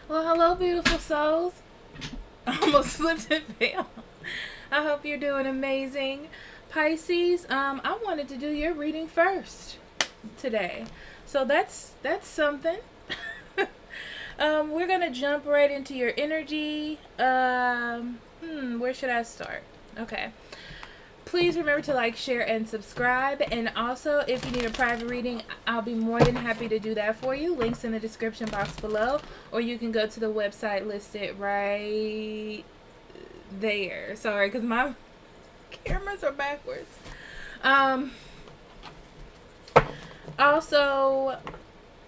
Well, hello, beautiful souls. I almost flipped it fail. I hope you're doing amazing. Pisces, I wanted to do your reading first today. So that's something. We're gonna jump right into your energy. Where should I start? Okay. Please remember to like, share, and subscribe. And also, if you need a private reading, I'll be more than happy to do that for you. Links in the description box below. Or you can go to the website listed right there. Sorry, because my cameras are backwards. Also,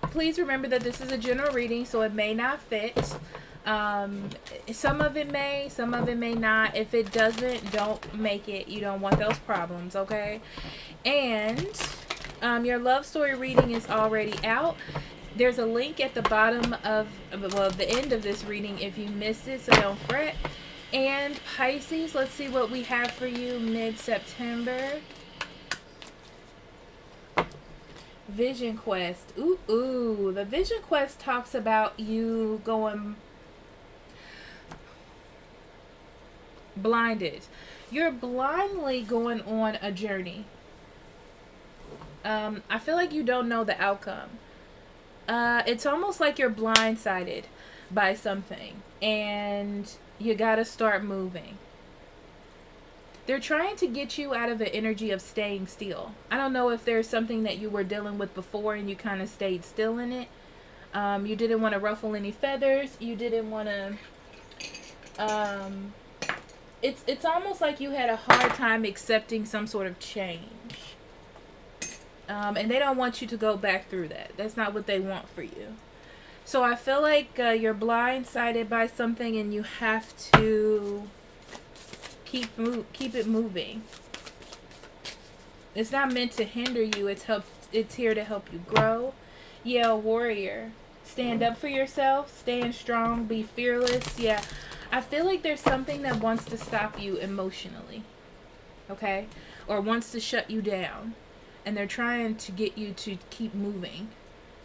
please remember that this is a general reading, so it may not fit. Some of it may, some of it may not. If it doesn't, don't make it. You don't want those problems, okay? And your love story reading is already out. There's a link at the bottom of, well, the end of this reading if you missed it, so don't fret. And Pisces, let's see what we have for you mid-September. Vision Quest. Ooh. The Vision Quest talks about you going blinded. You're blindly going on a journey. I feel like you don't know the outcome. It's almost like you're blindsided by something and you gotta start moving. They're trying to get you out of the energy of staying still. I don't know if there's something that you were dealing with before and you kind of stayed still in it. You didn't want to ruffle any feathers. You didn't want to it's almost like you had a hard time accepting some sort of change. And they don't want you to go back through that. That's not what they want for you. So I feel like you're blindsided by something and you have to keep it moving. It's not meant to hinder you. It's here to help you grow. Yeah, warrior. Stand up for yourself. Stand strong. Be fearless. Yeah. I feel like there's something that wants to stop you emotionally, okay? Or wants to shut you down. And they're trying to get you to keep moving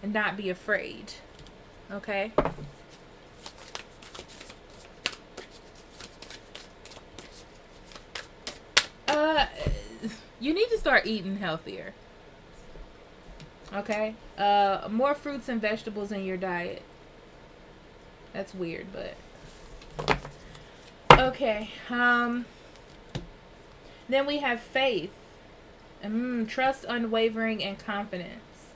and not be afraid, okay? You need to start eating healthier, okay? More fruits and vegetables in your diet. That's weird, but... Okay, then we have faith, trust, unwavering, and confidence.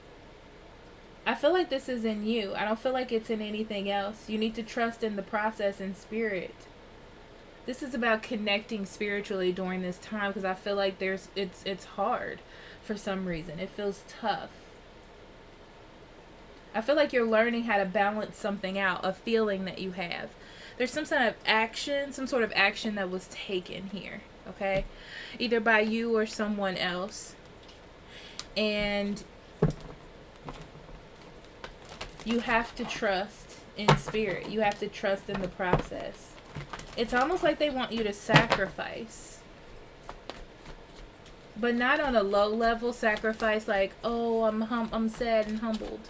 I feel like this is in you. I don't feel like it's in anything else. You need to trust in the process and spirit. This is about connecting spiritually during this time because I feel like it's hard for some reason. It feels tough. I feel like you're learning how to balance something out, a feeling that you have. There's some sort of action that was taken here, okay? Either by you or someone else. And you have to trust in spirit. You have to trust in the process. It's almost like they want you to sacrifice. But not on a low level sacrifice like, oh, I'm sad and humbled.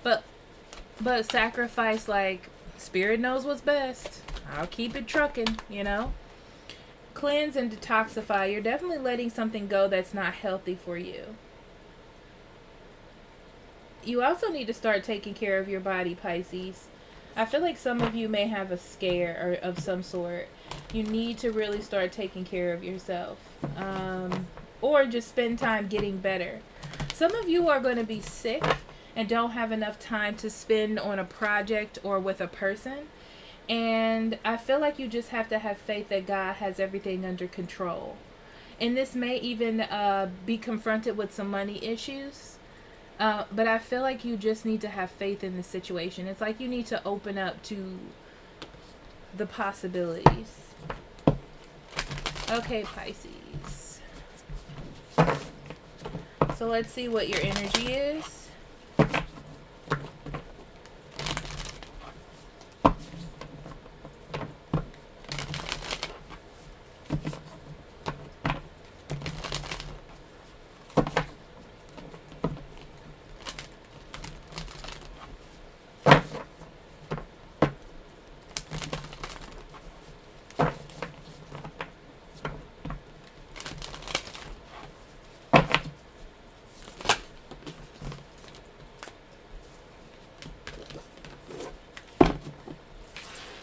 But sacrifice like, spirit knows what's best. I'll keep it trucking, you know? Cleanse and detoxify. You're definitely letting something go that's not healthy for you. You also need to start taking care of your body, Pisces. I feel like some of you may have a scare or of some sort. You need to really start taking care of yourself. Or just spend time getting better. Some of you are going to be sick and don't have enough time to spend on a project or with a person. And I feel like you just have to have faith that God has everything under control. And this may even be confronted with some money issues. But I feel like you just need to have faith in the situation. It's like you need to open up to the possibilities. Okay, Pisces. So let's see what your energy is.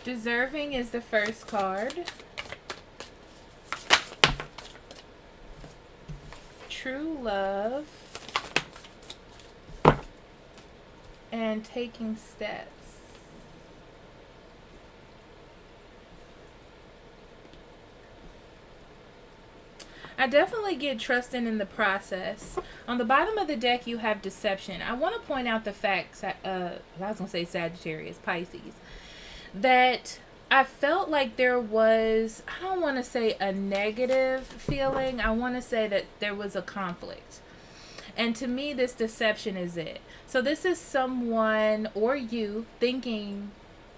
Deserving is the first card. True love. And taking steps. I definitely get trusting in the process. On the bottom of the deck, you have deception. I want to point out the fact, I was going to say Sagittarius, Pisces, that I felt like there was, I don't want to say a negative feeling. I want to say that there was a conflict. And to me, this deception is it. So this is someone or you thinking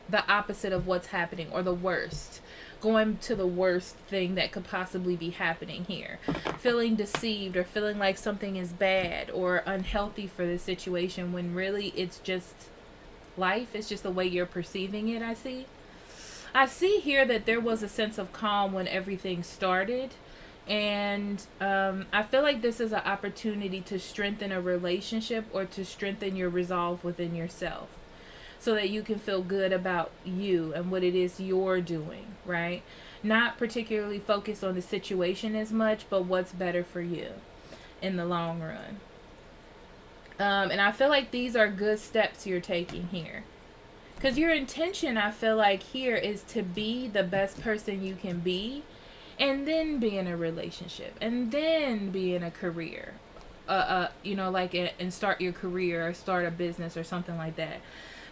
the opposite of what's happening, or the worst. Going to the worst thing that could possibly be happening here. Feeling deceived, or feeling like something is bad or unhealthy for the situation, when really it's just life. It's just the way you're perceiving it. I see here that there was a sense of calm when everything started. And I feel like this is an opportunity to strengthen a relationship, or to strengthen your resolve within yourself, so that you can feel good about you and what it is you're doing, right? Not particularly focused on the situation as much, but what's better for you in the long run. And I feel like these are good steps you're taking here. Because your intention, I feel like here, is to be the best person you can be, and then be in a relationship, and then be in a career. And start your career, or start a business, or something like that.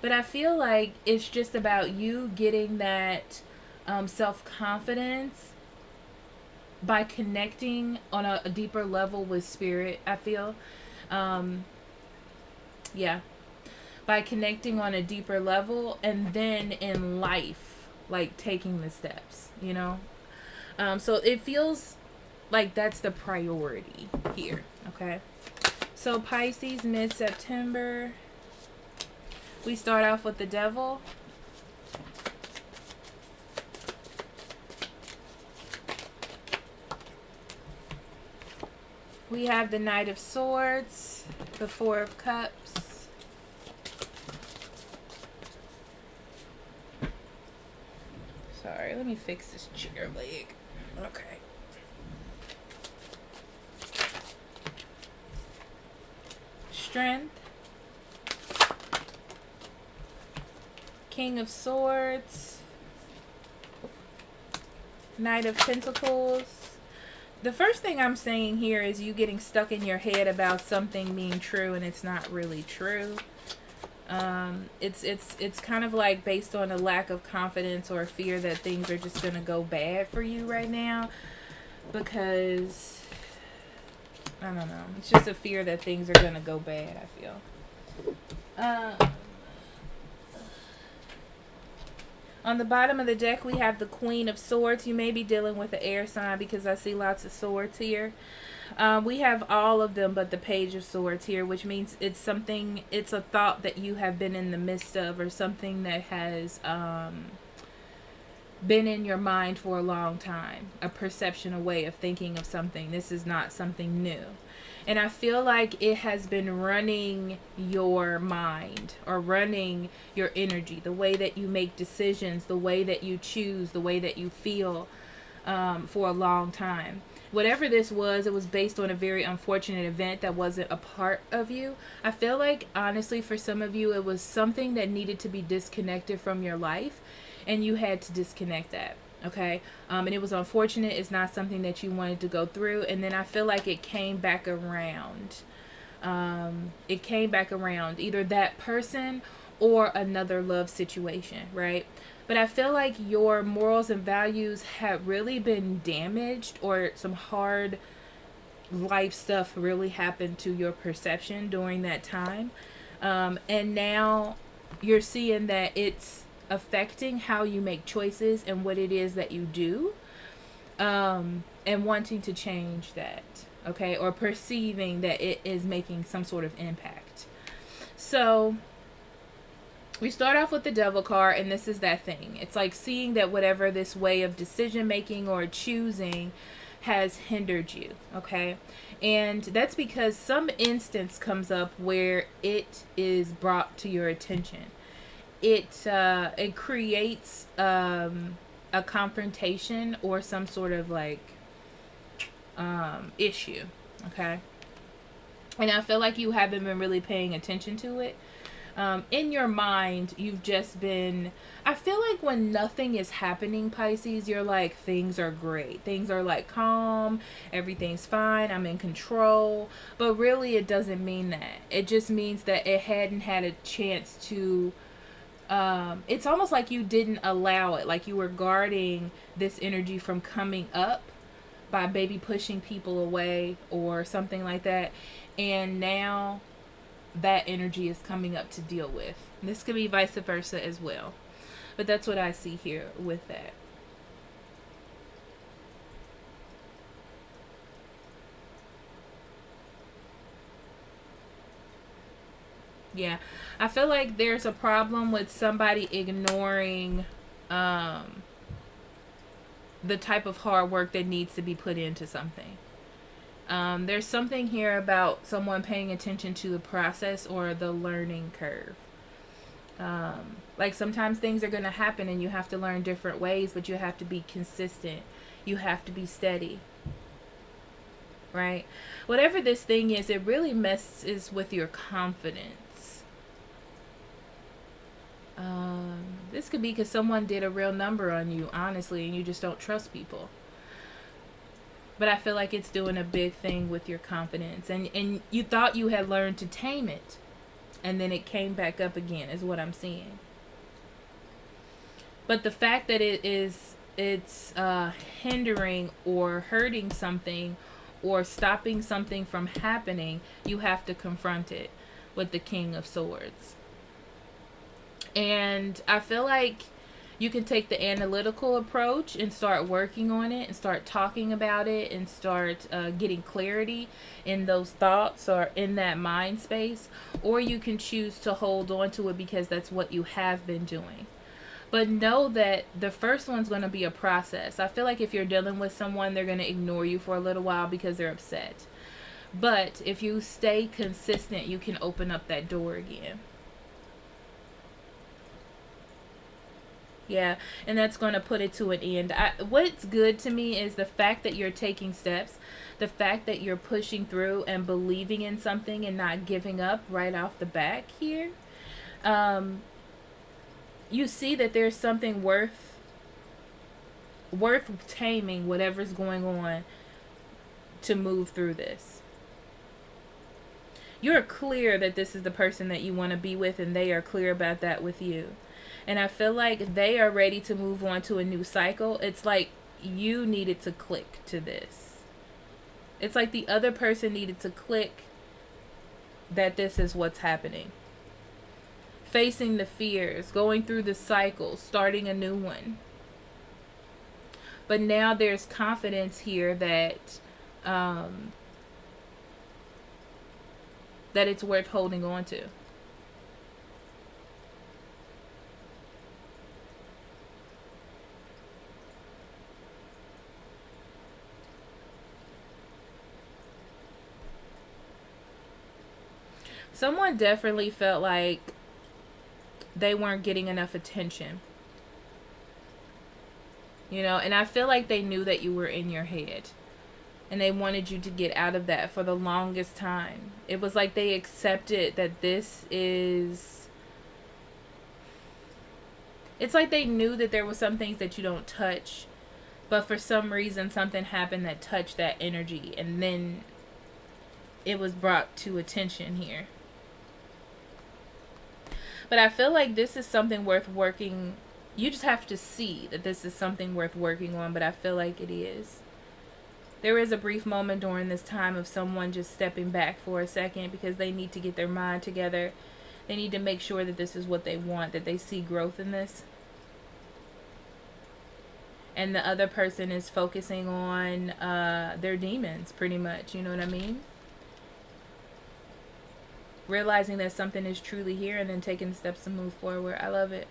But I feel like it's just about you getting that self-confidence by connecting on a deeper level with spirit, I feel. By connecting on a deeper level, and then in life, like taking the steps, So it feels like that's the priority here, okay? So Pisces, mid-September. We start off with the Devil. We have the Knight of Swords, the Four of Cups. Sorry, let me fix this chair leg. Okay. Strength. King of Swords, Knight of Pentacles. The first thing I'm saying here is you getting stuck in your head about something being true and it's not really true. It's kind of like based on a lack of confidence or fear that things are just going to go bad for you right now, because I don't know. It's just a fear that things are going to go bad, I feel. On the bottom of the deck, we have the Queen of Swords. You may be dealing with an air sign, because I see lots of swords here. We have all of them but the Page of Swords here, which means it's a thought that you have been in the midst of, or something that has been in your mind for a long time. A perception, a way of thinking of something. This is not something new. And I feel like it has been running your mind, or running your energy, the way that you make decisions, the way that you choose, the way that you feel for a long time. Whatever this was, it was based on a very unfortunate event that wasn't a part of you. I feel like, honestly, for some of you, it was something that needed to be disconnected from your life, and you had to disconnect that. Okay, and it was unfortunate. It's not something that you wanted to go through, and then I feel like it came back around. It came back around, either that person or another love situation, right? But I feel like your morals and values have really been damaged, or some hard life stuff really happened to your perception during that time, and now you're seeing that it's affecting how you make choices and what it is that you do, and wanting to change that, okay, or perceiving that it is making some sort of impact. So we start off with the Devil card, and this is that thing. It's like seeing that whatever this way of decision making or choosing has hindered you, okay? And that's because some instance comes up where it is brought to your attention. it creates a confrontation or some sort of like issue. Okay. And I feel like you haven't been really paying attention to it. In your mind, you've just been, I feel like when nothing is happening, Pisces, you're like, things are great. Things are like calm. Everything's fine. I'm in control. But really, it doesn't mean that. It just means that it hadn't had a chance to, it's almost like you didn't allow it. Like you were guarding this energy from coming up by maybe pushing people away or something like that. And now that energy is coming up to deal with. This could be vice versa as well. But that's what I see here with that. Yeah. I feel like there's a problem with somebody ignoring the type of hard work that needs to be put into something. There's something here about someone paying attention to the process or the learning curve. Like sometimes things are going to happen and you have to learn different ways, but you have to be consistent. You have to be steady. Right? Whatever this thing is, it really messes with your confidence. This could be because someone did a real number on you, honestly, and you just don't trust people. But I feel like it's doing a big thing with your confidence. And you thought you had learned to tame it. And then it came back up again is what I'm seeing. But the fact that it's hindering or hurting something or stopping something from happening, you have to confront it with the King of Swords. And I feel like you can take the analytical approach and start working on it and start talking about it and start getting clarity in those thoughts or in that mind space. Or you can choose to hold on to it because that's what you have been doing. But know that the first one's going to be a process. I feel like if you're dealing with someone, they're going to ignore you for a little while because they're upset. But if you stay consistent, you can open up that door again. Yeah, and that's going to put it to an end. What's good to me is the fact that you're taking steps, the fact that you're pushing through and believing in something and not giving up right off the back here. You see that there's something worth taming whatever's going on to move through this. You're clear that this is the person that you want to be with, and they are clear about that with you. And I feel like they are ready to move on to a new cycle. It's like you needed to click to this. It's like the other person needed to click that this is what's happening. Facing the fears, going through the cycle, starting a new one. But now there's confidence here that it's worth holding on to. Someone definitely felt like they weren't getting enough attention. You know, and I feel like they knew that you were in your head. And they wanted you to get out of that for the longest time. It was like they accepted that this is... It's like they knew that there were some things that you don't touch. But for some reason, something happened that touched that energy. And then it was brought to attention here. But I feel like this is something worth working. You just have to see that this is something worth working on. But I feel like it is. There is a brief moment during this time of someone just stepping back for a second because they need to get their mind together. They need to make sure that this is what they want, that they see growth in this. And the other person is focusing on their demons, pretty much. You know what I mean? Realizing that something is truly here and then taking steps to move forward. I love it.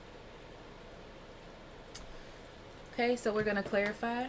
Okay, so we're going to clarify.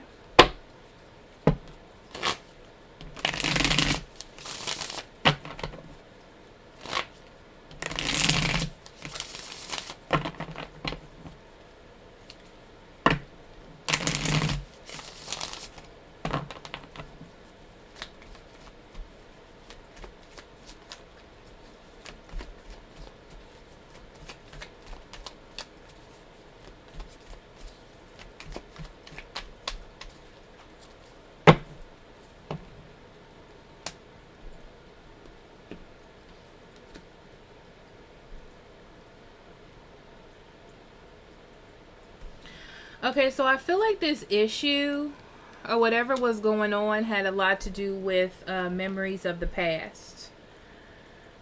Okay, so I feel like this issue or whatever was going on had a lot to do with memories of the past.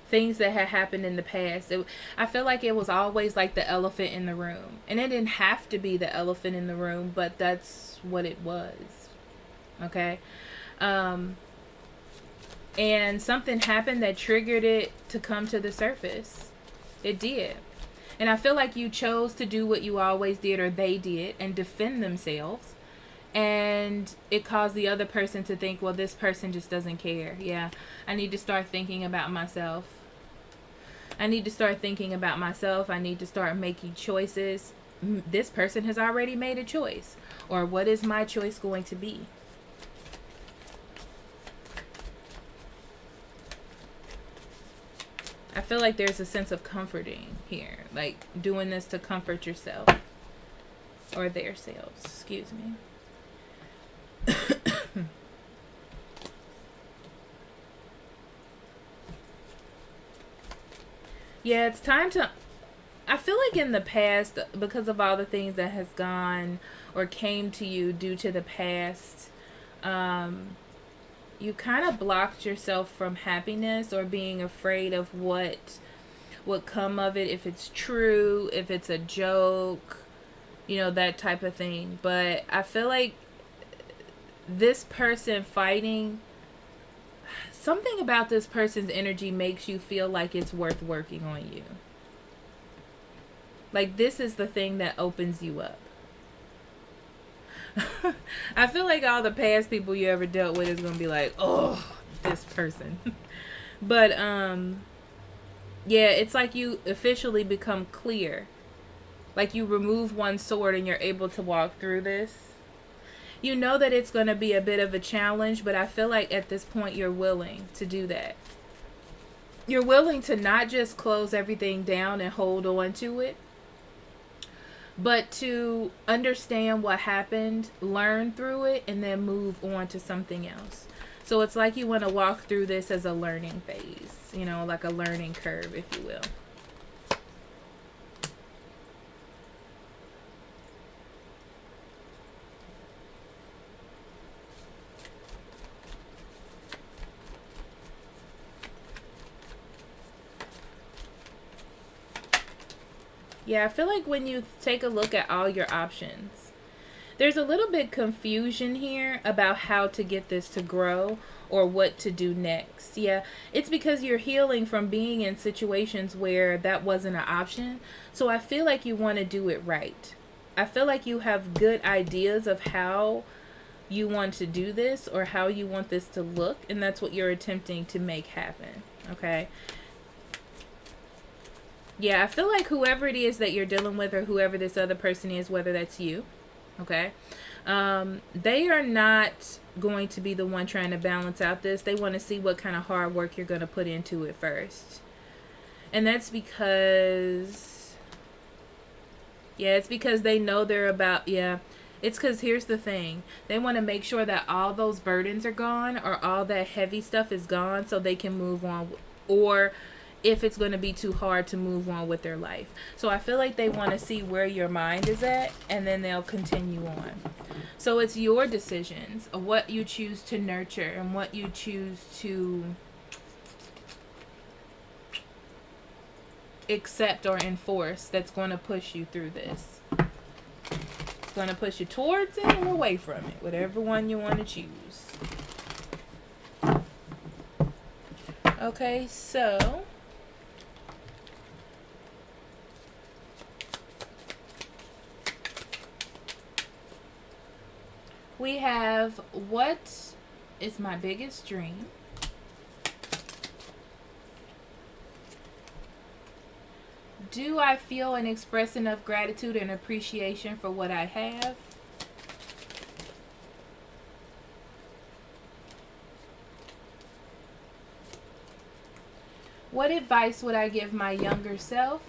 Things that had happened in the past. I feel like it was always like the elephant in the room. And it didn't have to be the elephant in the room, but that's what it was. Okay? And something happened that triggered it to come to the surface. It did. And I feel like you chose to do what you always did, or they did, and defend themselves. And it caused the other person to think, well, this person just doesn't care. Yeah, I need to start thinking about myself. I need to start thinking about myself. I need to start making choices. This person has already made a choice. Or what is my choice going to be? I feel like there's a sense of comforting here. Like doing this to comfort yourself. Or their selves. Excuse me. Yeah, it's time to... I feel like in the past, because of all the things that has gone or came to you due to the past, you kind of blocked yourself from happiness or being afraid of what would come of it, if it's true, if it's a joke, you know, that type of thing. But I feel like this person fighting, something about this person's energy makes you feel like it's worth working on you. Like this is the thing that opens you up. I feel like all the past people you ever dealt with is going to be like, oh, this person. But, yeah, it's like you officially become clear. Like you remove one sword and you're able to walk through this. You know that it's going to be a bit of a challenge, but I feel like at this point you're willing to do that. You're willing to not just close everything down and hold on to it, but to understand what happened, learn through it, and then move on to something else. So it's like you want to walk through this as a learning phase, you know, like a learning curve, if you will. Yeah, I feel like when you take a look at all your options, there's a little bit confusion here about how to get this to grow or what to do next. Yeah, it's because you're healing from being in situations where that wasn't an option. So I feel like you want to do it right. I feel like you have good ideas of how you want to do this or how you want this to look, and that's what you're attempting to make happen. Okay? Yeah, I feel like whoever it is that you're dealing with, or whoever this other person is, whether that's you, okay, they are not going to be the one trying to balance out this. They want to see what kind of hard work you're going to put into it first. And that's because, yeah, it's because they know they're about, yeah, it's because here's the thing. They want to make sure that all those burdens are gone, or all that heavy stuff is gone, so they can move on, or if it's going to be too hard to move on with their life. So I feel like they want to see where your mind is at, and then they'll continue on. So it's your decisions of what you choose to nurture and what you choose to accept or enforce that's going to push you through this. It's going to push you towards it or away from it, whatever one you want to choose. Okay, so we have, what is my biggest dream? Do I feel and express enough gratitude and appreciation for what I have? What advice would I give my younger self?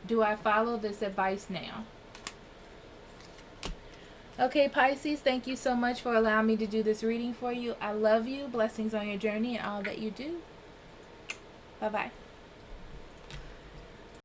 Do I follow this advice now? Okay, Pisces, thank you so much for allowing me to do this reading for you. I love you. Blessings on your journey and all that you do. Bye-bye.